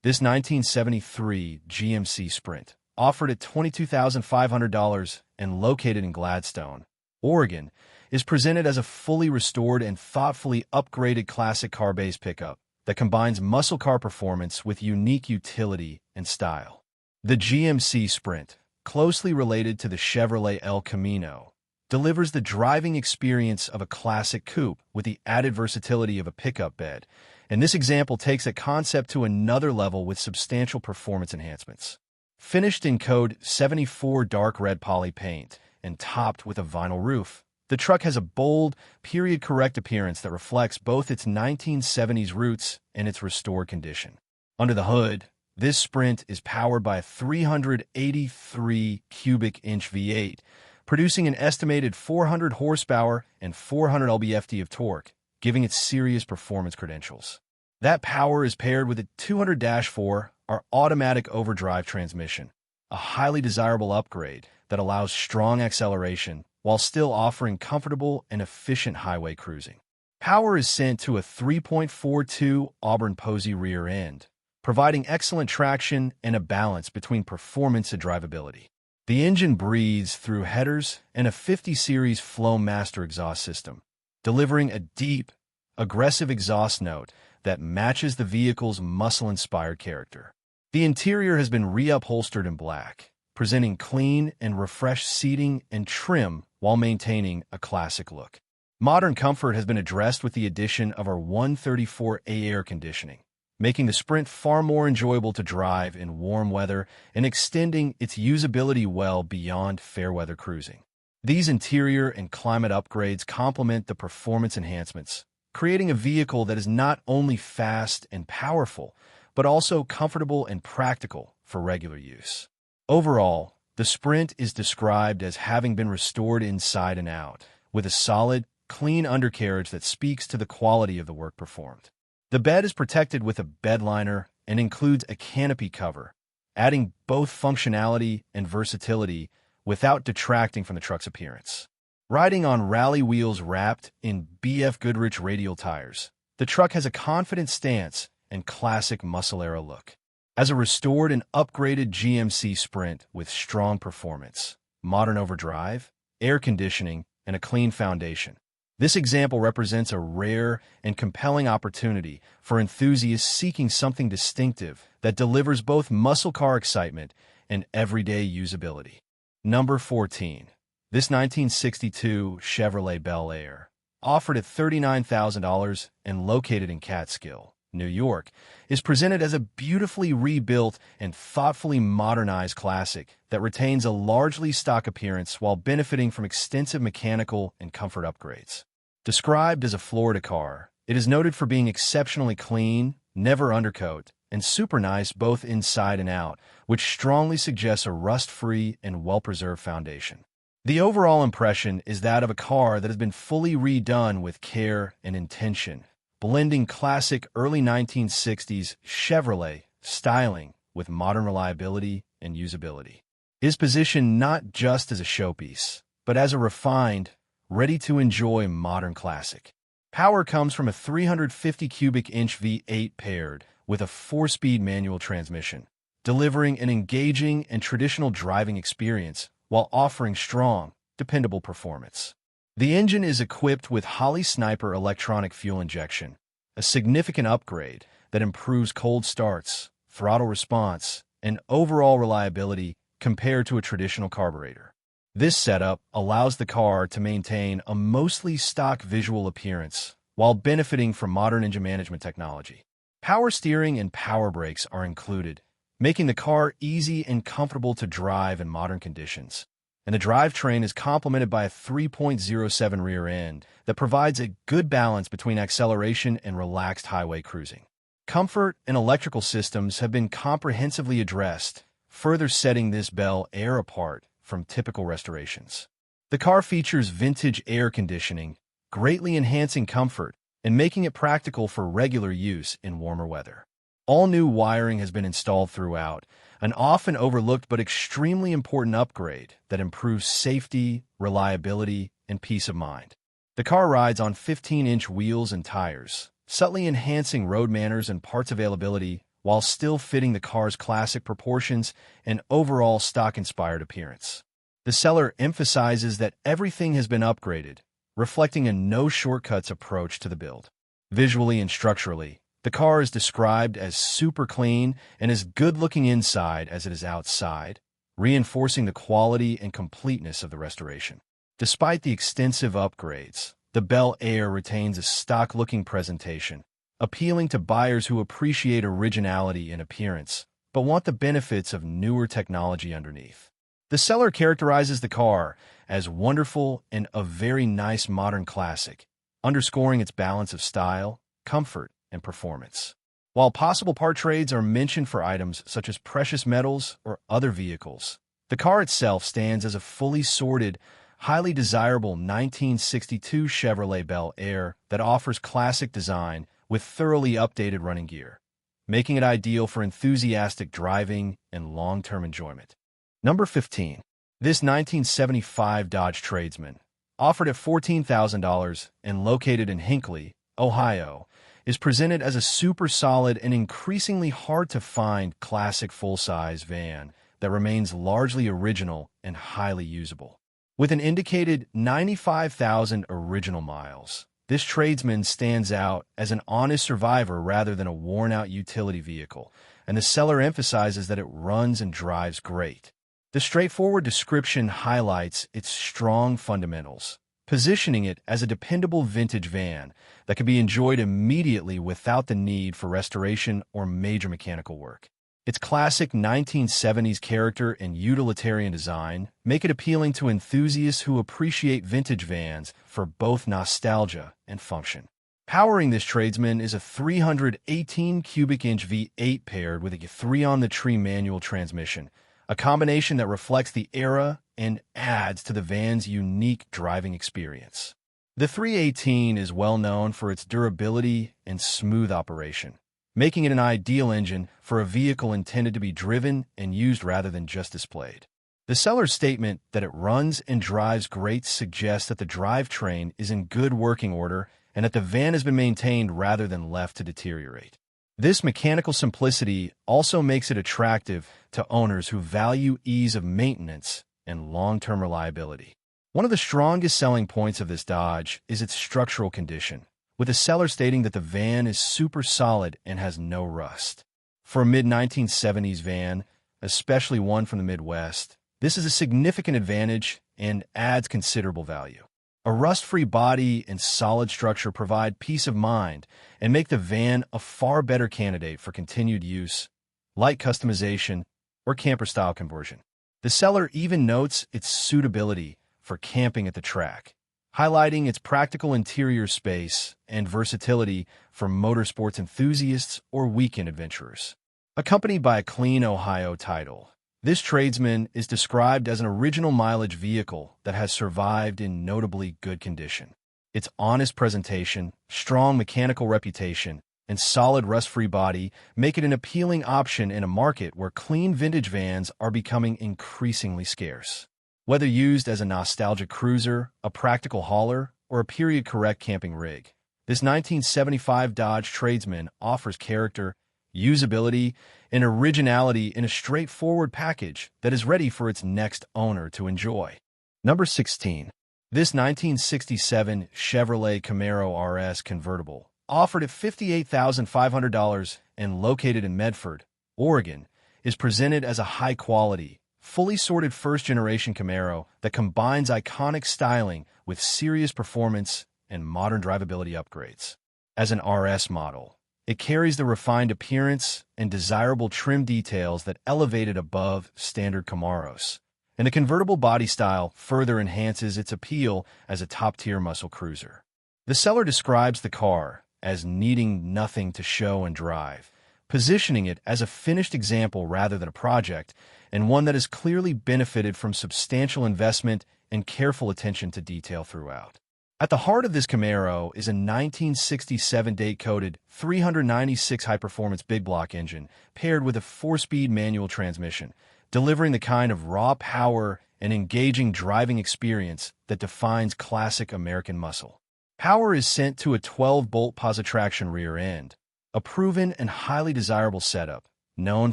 This 1973 GMC Sprint, offered at $22,500 and located in Gladstone, Oregon, is presented as a fully restored and thoughtfully upgraded classic car-based pickup that combines muscle car performance with unique utility and style. The GMC Sprint, closely related to the Chevrolet El Camino, delivers the driving experience of a classic coupe with the added versatility of a pickup bed, and this example takes a concept to another level with substantial performance enhancements. Finished in code 74 dark red poly paint and topped with a vinyl roof, the truck has a bold, period-correct appearance that reflects both its 1970s roots and its restored condition. Under the hood, this Sprint is powered by a 383 cubic inch V8, producing an estimated 400 horsepower and 400 lb-ft of torque, giving it serious performance credentials. That power is paired with a 200-4 or automatic overdrive transmission, a highly desirable upgrade that allows strong acceleration while still offering comfortable and efficient highway cruising. Power is sent to a 3.42 Auburn Posey rear end, providing excellent traction and a balance between performance and drivability. The engine breathes through headers and a 50 series Flowmaster exhaust system, delivering a deep, aggressive exhaust note that matches the vehicle's muscle-inspired character. The interior has been reupholstered in black, presenting clean and refreshed seating and trim while maintaining a classic look. Modern comfort has been addressed with the addition of our 134A air conditioning, making the Sprint far more enjoyable to drive in warm weather and extending its usability well beyond fair weather cruising. These interior and climate upgrades complement the performance enhancements, creating a vehicle that is not only fast and powerful, but also comfortable and practical for regular use. Overall, the Sprint is described as having been restored inside and out, with a solid, clean undercarriage that speaks to the quality of the work performed. The bed is protected with a bed liner and includes a canopy cover, adding both functionality and versatility without detracting from the truck's appearance. Riding on rally wheels wrapped in BF Goodrich radial tires, the truck has a confident stance and classic muscle-era look. As a restored and upgraded GMC Sprint with strong performance, modern overdrive, air conditioning, and a clean foundation. This example represents a rare and compelling opportunity for enthusiasts seeking something distinctive that delivers both muscle car excitement and everyday usability. Number 14. This 1962 Chevrolet Bel Air, offered at $39,000 and located in Catskill, New York, is presented as a beautifully rebuilt and thoughtfully modernized classic that retains a largely stock appearance while benefiting from extensive mechanical and comfort upgrades. Described as a Florida car, it is noted for being exceptionally clean, never undercoat, and super nice both inside and out, which strongly suggests a rust-free and well-preserved foundation. The overall impression is that of a car that has been fully redone with care and intention, blending classic early 1960s Chevrolet styling with modern reliability and usability. It is positioned not just as a showpiece, but as a refined, ready-to-enjoy modern classic. Power comes from a 350 cubic inch V8 paired with a 4-speed manual transmission, delivering an engaging and traditional driving experience while offering strong, dependable performance. The engine is equipped with Holley Sniper electronic fuel injection, a significant upgrade that improves cold starts, throttle response, and overall reliability compared to a traditional carburetor. This setup allows the car to maintain a mostly stock visual appearance while benefiting from modern engine management technology. Power steering and power brakes are included, making the car easy and comfortable to drive in modern conditions. And the drivetrain is complemented by a 3.07 rear end that provides a good balance between acceleration and relaxed highway cruising. Comfort and electrical systems have been comprehensively addressed, further setting this Bel Air apart from typical restorations. The car features vintage air conditioning, greatly enhancing comfort and making it practical for regular use in warmer weather. All new wiring has been installed throughout, an often overlooked but extremely important upgrade that improves safety, reliability, and peace of mind. The car rides on 15-inch wheels and tires, subtly enhancing road manners and parts availability while still fitting the car's classic proportions and overall stock-inspired appearance. The seller emphasizes that everything has been upgraded, reflecting a no-shortcuts approach to the build. Visually and structurally, the car is described as super clean and as good-looking inside as it is outside, reinforcing the quality and completeness of the restoration. Despite the extensive upgrades, the Bel Air retains a stock-looking presentation, appealing to buyers who appreciate originality in appearance, but want the benefits of newer technology underneath. The seller characterizes the car as wonderful and a very nice modern classic, underscoring its balance of style, comfort, and performance. While possible part trades are mentioned for items such as precious metals or other vehicles, the car itself stands as a fully sorted, highly desirable 1962 Chevrolet Bel Air that offers classic design with thoroughly updated running gear, making it ideal for enthusiastic driving and long-term enjoyment. Number 15. This 1975 Dodge Tradesman, offered at $14,000 and located in Hinckley, Ohio, is presented as a super solid and increasingly hard-to-find classic full-size van that remains largely original and highly usable. With an indicated 95,000 original miles, this tradesman stands out as an honest survivor rather than a worn-out utility vehicle, and the seller emphasizes that it runs and drives great. The straightforward description highlights its strong fundamentals, positioning it as a dependable vintage van that can be enjoyed immediately without the need for restoration or major mechanical work. Its classic 1970s character and utilitarian design make it appealing to enthusiasts who appreciate vintage vans for both nostalgia and function. Powering this tradesman is a 318 cubic inch V8 paired with a 3-on-the-tree manual transmission, a combination that reflects the era and adds to the van's unique driving experience. The 318 is well known for its durability and smooth operation, making it an ideal engine for a vehicle intended to be driven and used rather than just displayed. The seller's statement that it runs and drives great suggests that the drivetrain is in good working order and that the van has been maintained rather than left to deteriorate. This mechanical simplicity also makes it attractive to owners who value ease of maintenance and long-term reliability. One of the strongest selling points of this Dodge is its structural condition, with the seller stating that the van is super solid and has no rust. For a mid-1970s van, especially one from the Midwest, this is a significant advantage and adds considerable value. A rust-free body and solid structure provide peace of mind and make the van a far better candidate for continued use, light customization, or camper-style conversion. The seller even notes its suitability for camping at the track, highlighting its practical interior space and versatility for motorsports enthusiasts or weekend adventurers. Accompanied by a clean Ohio title, this tradesman is described as an original mileage vehicle that has survived in notably good condition. Its honest presentation, strong mechanical reputation, and solid rust-free body make it an appealing option in a market where clean vintage vans are becoming increasingly scarce. Whether used as a nostalgic cruiser, a practical hauler, or a period-correct camping rig, this 1975 Dodge Tradesman offers character, usability, and originality in a straightforward package that is ready for its next owner to enjoy. Number 16. This 1967 Chevrolet Camaro RS convertible, offered at $58,500 and located in Medford, Oregon, is presented as a high-quality, fully sorted first-generation Camaro that combines iconic styling with serious performance and modern drivability upgrades. As an RS model, it carries the refined appearance and desirable trim details that elevate it above standard Camaros, and the convertible body style further enhances its appeal as a top-tier muscle cruiser. The seller describes the car as needing nothing to show and drive, positioning it as a finished example rather than a project, and one that has clearly benefited from substantial investment and careful attention to detail throughout. At the heart of this Camaro is a 1967 date-coded 396 high-performance big block engine paired with a 4-speed manual transmission, delivering the kind of raw power and engaging driving experience that defines classic American muscle. Power is sent to a 12-bolt positraction rear end, a proven and highly desirable setup, known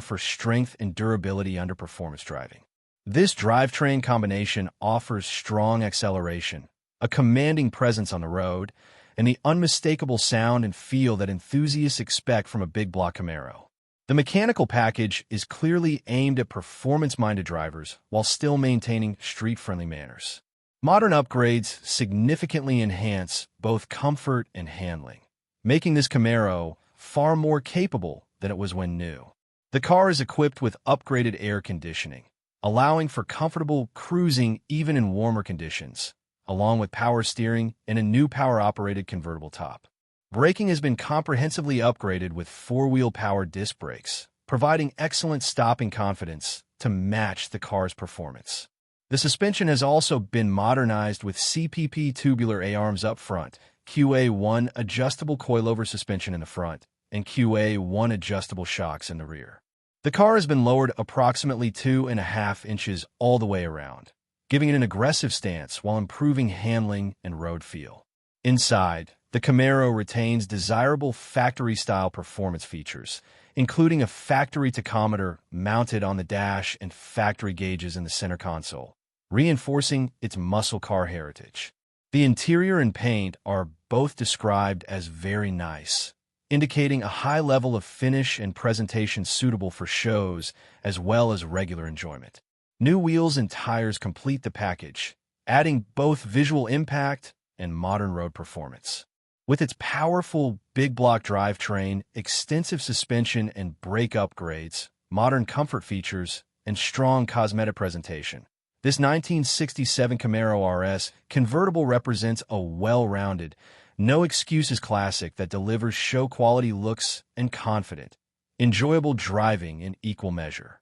for strength and durability under performance driving. This drivetrain combination offers strong acceleration, a commanding presence on the road, and the unmistakable sound and feel that enthusiasts expect from a big block Camaro. The mechanical package is clearly aimed at performance-minded drivers while still maintaining street-friendly manners. Modern upgrades significantly enhance both comfort and handling, making this Camaro far more capable than it was when new. The car is equipped with upgraded air conditioning, allowing for comfortable cruising even in warmer conditions, along with power steering and a new power-operated convertible top. Braking has been comprehensively upgraded with 4-wheel power disc brakes, providing excellent stopping confidence to match the car's performance. The suspension has also been modernized with CPP tubular A-arms up front, QA1 adjustable coilover suspension in the front, and QA1 adjustable shocks in the rear. The car has been lowered approximately 2.5 inches all the way around, giving it an aggressive stance while improving handling and road feel. Inside, the Camaro retains desirable factory-style performance features, including a factory tachometer mounted on the dash and factory gauges in the center console, reinforcing its muscle car heritage. The interior and paint are both described as very nice, indicating a high level of finish and presentation suitable for shows as well as regular enjoyment. New wheels and tires complete the package, adding both visual impact and modern road performance. With its powerful big block drivetrain, extensive suspension and brake upgrades, modern comfort features, and strong cosmetic presentation, this 1967 Camaro RS convertible represents a well-rounded, no-excuses classic that delivers show-quality looks and confident, enjoyable driving in equal measure.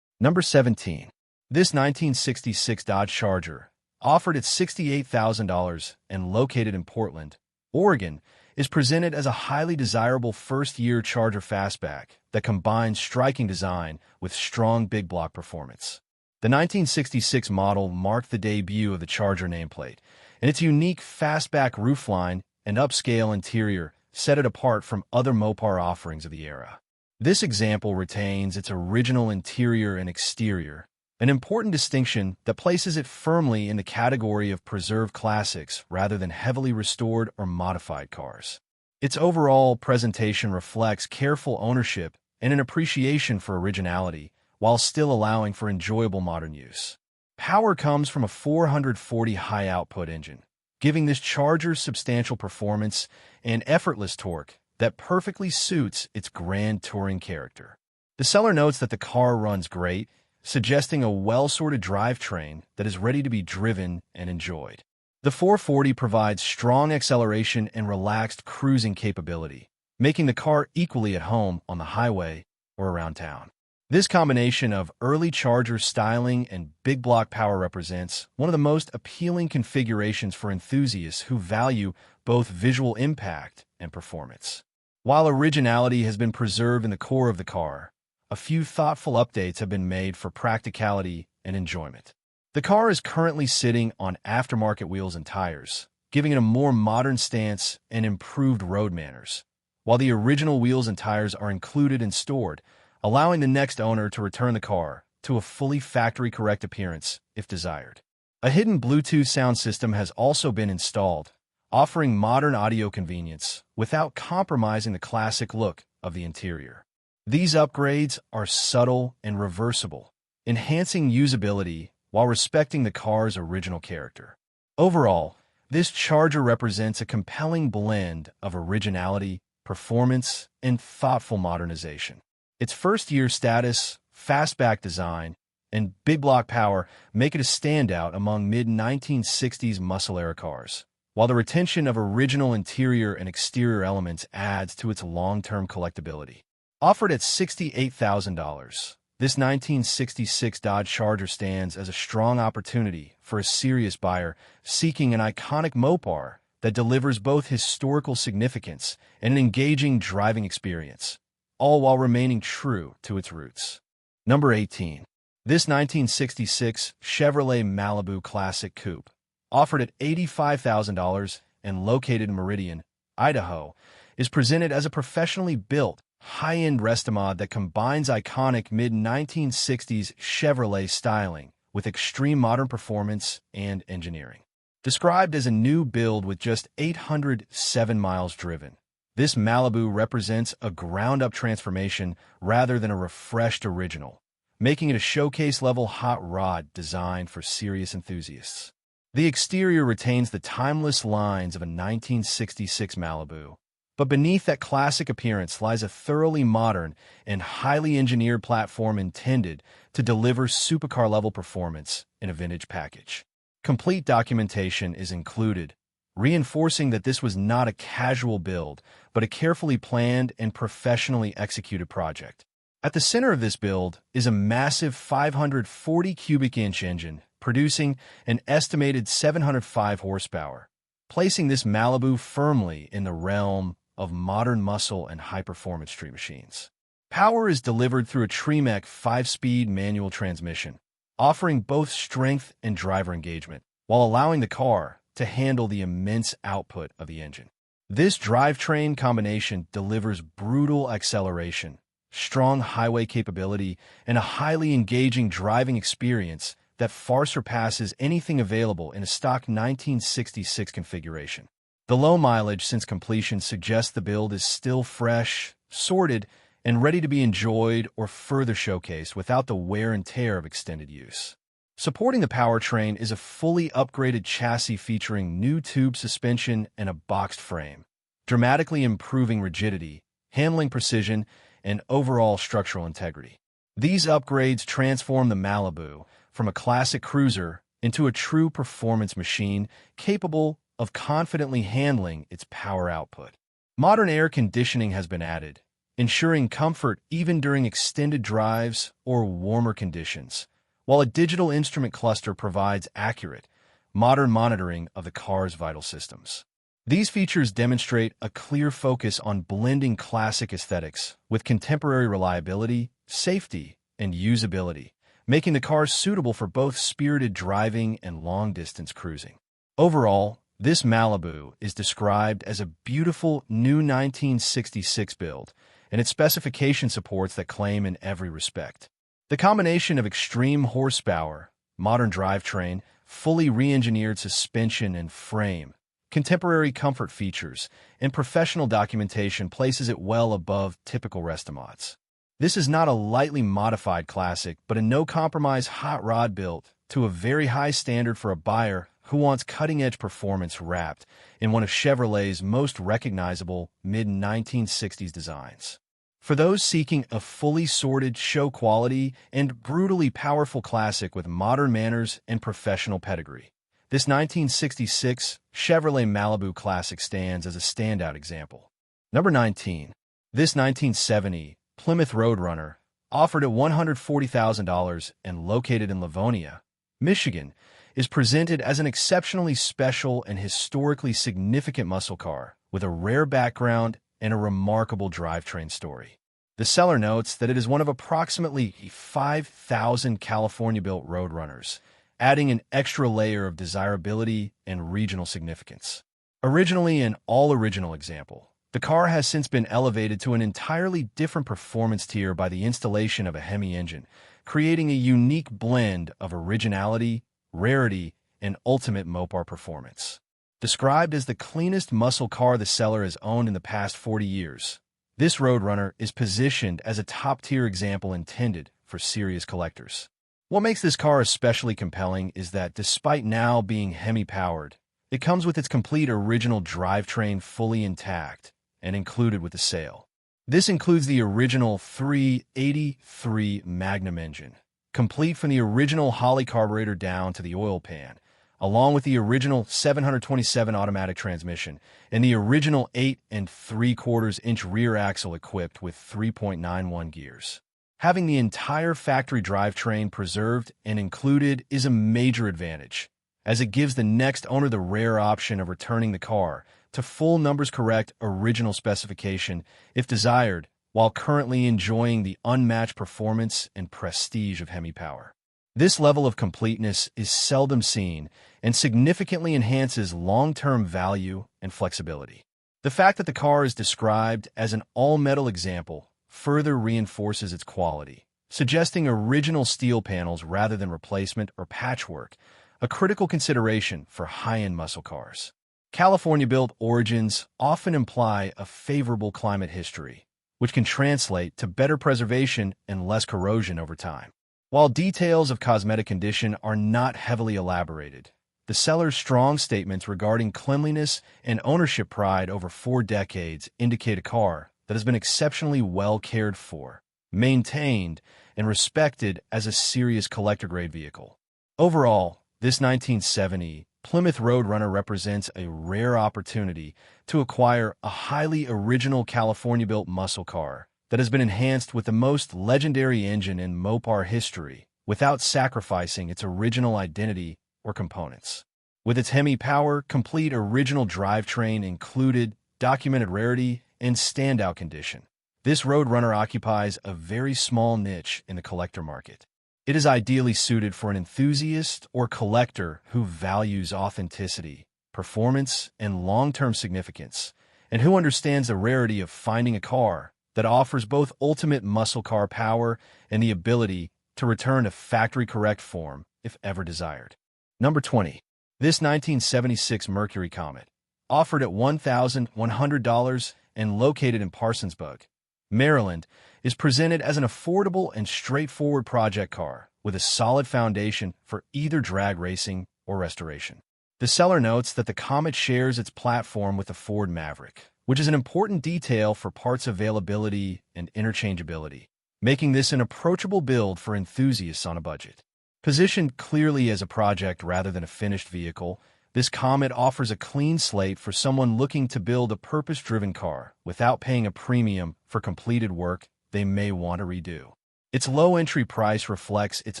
Number 17. This 1966 Dodge Charger, offered at $68,000 and located in Portland, Oregon, is presented as a highly desirable first-year Charger fastback that combines striking design with strong big block performance. The 1966 model marked the debut of the Charger nameplate, and its unique fastback roofline and upscale interior set it apart from other Mopar offerings of the era. This example retains its original interior and exterior, an important distinction that places it firmly in the category of preserved classics rather than heavily restored or modified cars. Its overall presentation reflects careful ownership and an appreciation for originality, while still allowing for enjoyable modern use. Power comes from a 440 high-output engine, giving this Charger substantial performance and effortless torque that perfectly suits its grand touring character. The seller notes that the car runs great, suggesting a well-sorted drivetrain that is ready to be driven and enjoyed. The 440 provides strong acceleration and relaxed cruising capability, making the car equally at home on the highway or around town. This combination of early Charger styling and big block power represents one of the most appealing configurations for enthusiasts who value both visual impact and performance. While originality has been preserved in the core of the car, a few thoughtful updates have been made for practicality and enjoyment. The car is currently sitting on aftermarket wheels and tires, giving it a more modern stance and improved road manners, while the original wheels and tires are included and stored, allowing the next owner to return the car to a fully factory-correct appearance if desired. A hidden Bluetooth sound system has also been installed, offering modern audio convenience without compromising the classic look of the interior. These upgrades are subtle and reversible, enhancing usability while respecting the car's original character. Overall, this Charger represents a compelling blend of originality, performance, and thoughtful modernization. Its first-year status, fastback design, and big block power make it a standout among mid-1960s muscle-era cars, while the retention of original interior and exterior elements adds to its long-term collectability. Offered at $68,000, this 1966 Dodge Charger stands as a strong opportunity for a serious buyer seeking an iconic Mopar that delivers both historical significance and an engaging driving experience, all while remaining true to its roots. Number 18. This 1966 Chevrolet Malibu Classic Coupe, offered at $85,000 and located in Meridian, Idaho, is presented as a professionally built, high-end restomod that combines iconic mid-1960s Chevrolet styling with extreme modern performance and engineering. Described as a new build with just 807 miles driven, this Malibu represents a ground-up transformation rather than a refreshed original, making it a showcase-level hot rod designed for serious enthusiasts. The exterior retains the timeless lines of a 1966 Malibu, but beneath that classic appearance lies a thoroughly modern and highly engineered platform intended to deliver supercar-level performance in a vintage package. Complete documentation is included, reinforcing that this was not a casual build, but a carefully planned and professionally executed project. At the center of this build is a massive 540 cubic inch engine, producing an estimated 705 horsepower, placing this Malibu firmly in the realm of modern muscle and high-performance street machines. Power is delivered through a Tremec 5-speed manual transmission, offering both strength and driver engagement, while allowing the car to handle the immense output of the engine. This drivetrain combination delivers brutal acceleration, strong highway capability, and a highly engaging driving experience that far surpasses anything available in a stock 1966 configuration. The low mileage since completion suggests the build is still fresh, sorted, and ready to be enjoyed or further showcased without the wear and tear of extended use. Supporting the powertrain is a fully upgraded chassis featuring new tube suspension and a boxed frame, dramatically improving rigidity, handling precision, and overall structural integrity. These upgrades transform the Malibu from a classic cruiser into a true performance machine capable of confidently handling its power output. Modern air conditioning has been added, ensuring comfort even during extended drives or warmer conditions, while a digital instrument cluster provides accurate, modern monitoring of the car's vital systems. These features demonstrate a clear focus on blending classic aesthetics with contemporary reliability, safety, and usability, making the car suitable for both spirited driving and long-distance cruising. Overall, this Malibu is described as a beautiful new 1966 build, and its specification supports that claim in every respect. The combination of extreme horsepower, modern drivetrain, fully re-engineered suspension and frame, contemporary comfort features, and professional documentation places it well above typical Restamods. This is not a lightly modified classic, but a no-compromise hot rod built to a very high standard for a buyer who wants cutting-edge performance wrapped in one of Chevrolet's most recognizable mid-1960s designs. For those seeking a fully sorted, show-quality, and brutally powerful classic with modern manners and professional pedigree, this 1966 Chevrolet Malibu Classic stands as a standout example. Number 19. This 1970 Plymouth Roadrunner, offered at $140,000 and located in Livonia, Michigan, is presented as an exceptionally special and historically significant muscle car with a rare background and a remarkable drivetrain story. The seller notes that it is one of approximately 5,000 California-built Roadrunners, adding an extra layer of desirability and regional significance. Originally an all-original example, the car has since been elevated to an entirely different performance tier by the installation of a Hemi engine, creating a unique blend of originality, rarity, and ultimate Mopar performance. Described as the cleanest muscle car the seller has owned in the past 40 years, this Roadrunner is positioned as a top-tier example intended for serious collectors. What makes this car especially compelling is that despite now being Hemi-powered, it comes with its complete original drivetrain fully intact and included with the sale. This includes the original 383 Magnum engine, complete from the original Holley carburetor down to the oil pan, along with the original 727 automatic transmission and the original 8 3/4-inch rear axle equipped with 3.91 gears. Having the entire factory drivetrain preserved and included is a major advantage, as it gives the next owner the rare option of returning the car to full numbers-correct original specification if desired, while currently enjoying the unmatched performance and prestige of Hemi power. This level of completeness is seldom seen and significantly enhances long-term value and flexibility. The fact that the car is described as an all-metal example further reinforces its quality, suggesting original steel panels rather than replacement or patchwork, a critical consideration for high-end muscle cars. California-built origins often imply a favorable climate history, which can translate to better preservation and less corrosion over time. While details of cosmetic condition are not heavily elaborated, the seller's strong statements regarding cleanliness and ownership pride over 4 decades indicate a car that has been exceptionally well cared for, maintained, and respected as a serious collector-grade vehicle. Overall, this 1970 Plymouth Roadrunner represents a rare opportunity to acquire a highly original California-built muscle car that has been enhanced with the most legendary engine in Mopar history without sacrificing its original identity or components. With its Hemi power, complete original drivetrain included, documented rarity, and standout condition, this Roadrunner occupies a very small niche in the collector market. It is ideally suited for an enthusiast or collector who values authenticity, performance, and long-term significance, and who understands the rarity of finding a car that offers both ultimate muscle car power and the ability to return to factory-correct form if ever desired. Number 20. This 1976 Mercury Comet, offered at $1,100 and located in Parsonsburg, Maryland, is presented as an affordable and straightforward project car with a solid foundation for either drag racing or restoration. The seller notes that the Comet shares its platform with the Ford Maverick, which is an important detail for parts availability and interchangeability, making this an approachable build for enthusiasts on a budget. Positioned clearly as a project rather than a finished vehicle, this Comet offers a clean slate for someone looking to build a purpose-driven car without paying a premium for completed work they may want to redo. Its low entry price reflects its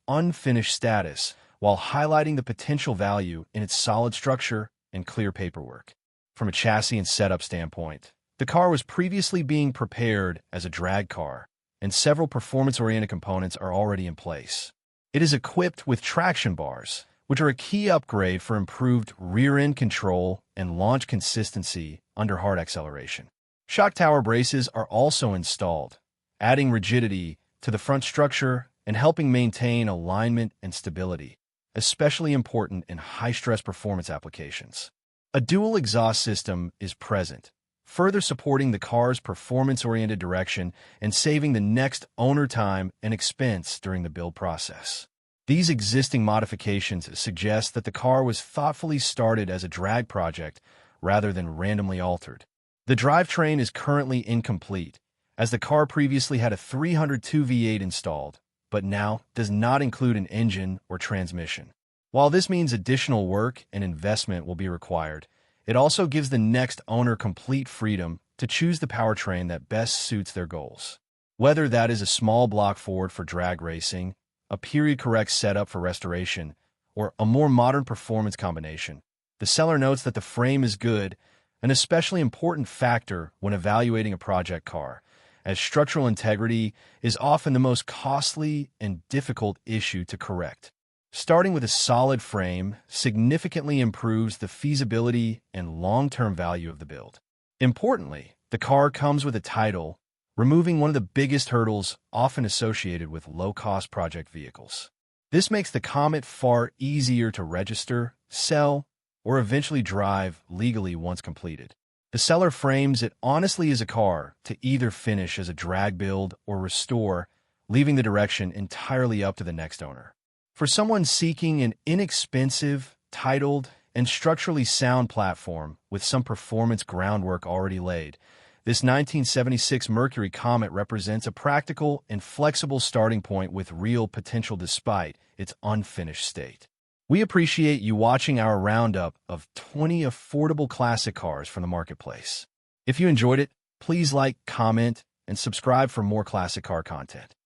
unfinished status while highlighting the potential value in its solid structure and clear paperwork. From a chassis and setup standpoint, the car was previously being prepared as a drag car, and several performance-oriented components are already in place. It is equipped with traction bars, which are a key upgrade for improved rear-end control and launch consistency under hard acceleration. Shock tower braces are also installed, adding rigidity to the front structure and helping maintain alignment and stability, especially important in high-stress performance applications. A dual exhaust system is present, further supporting the car's performance-oriented direction and saving the next owner time and expense during the build process. These existing modifications suggest that the car was thoughtfully started as a drag project rather than randomly altered. The drivetrain is currently incomplete, as the car previously had a 302 V8 installed, but now does not include an engine or transmission. While this means additional work and investment will be required, it also gives the next owner complete freedom to choose the powertrain that best suits their goals. Whether that is a small block Ford for drag racing, a period-correct setup for restoration, or a more modern performance combination, the seller notes that the frame is good, an especially important factor when evaluating a project car, as structural integrity is often the most costly and difficult issue to correct. Starting with a solid frame significantly improves the feasibility and long-term value of the build. Importantly, the car comes with a title, removing one of the biggest hurdles often associated with low-cost project vehicles. This makes the Comet far easier to register, sell, or eventually drive legally once completed. The seller frames it honestly as a car to either finish as a drag build or restore, leaving the direction entirely up to the next owner. For someone seeking an inexpensive, titled, and structurally sound platform with some performance groundwork already laid, this 1976 Mercury Comet represents a practical and flexible starting point with real potential despite its unfinished state. We appreciate you watching our roundup of 20 affordable classic cars from the marketplace. If you enjoyed it, please like, comment, and subscribe for more classic car content.